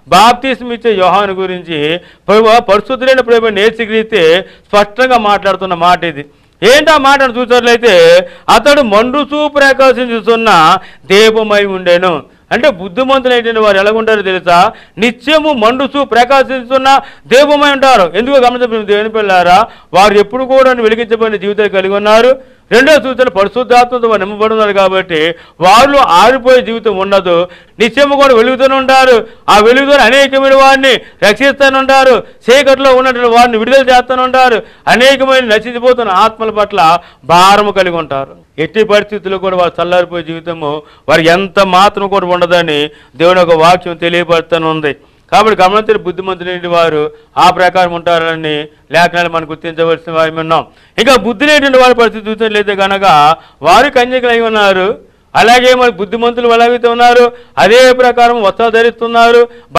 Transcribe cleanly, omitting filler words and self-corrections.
బాప్తిస్మ ఇచ్చే యోహాను గురించి పరిశుద్ధులైన ప్రభువైన యేసుక్రీస్తే స్పష్టంగా మాట్లాడుతున్న మాట ఇది. ఏంటా మాటను చూసినట్లయితే అతడు మండుచూ ప్రకాశించుతున్న దీపమై ఉండెను. అంటే బుద్ధిమంతులైన వారు ఎలాగుంటారో తెలుసా? నిత్యము మండుచూ ప్రకాశిస్తున్న దీపమై ఉంటారు. ఎందుకో గమనించబడిన దేవుని పిల్లారా, వారు ఎప్పుడు కూడా వెలిగించబడిన జీవితాలు కలిగి ఉన్నారు. రెండో సూచన పరిశుద్ధాత్మతో వారు నింపబడి ఉన్నారు కాబట్టి వాళ్ళు ఆరిపోయే జీవితం ఉండదు. నిత్యము కూడా వెలుగుతూనే ఉంటారు. ఆ వెలుగుతో అనేకమైన వారిని రక్షిస్తూనే ఉంటారు. చీకటిలో ఉన్నటువంటి వారిని విడుదల చేస్తూనే ఉంటారు. అనేకమైన నశించిపోతున్న ఆత్మల పట్ల భారము కలిగి ఉంటారు. ఎట్టి పరిస్థితుల్లో కూడా వారు చల్లారిపోయే జీవితము వారు ఎంత మాత్రం కూడా ఉండదని దేవుని యొక్క వాక్యం తెలియపరుస్తూనే ఉంది. కాబట్టి గమనించిన బుద్ధిమంతులైన వారు ఆ ప్రకారం ఉంటారని లేఖనాలు మనం గుర్తించవలసిన వారు ఉన్నాం. ఇంకా బుద్ధి లేని వారి పరిస్థితి చూసినట్లయితే కనుక వారు కన్యకలు అయి ఉన్నారు. అలాగే మరి బుద్ధిమంతులు ఎలాగైతే ఉన్నారు అదే ప్రకారం వస్త్రాలు ధరిస్తున్నారు.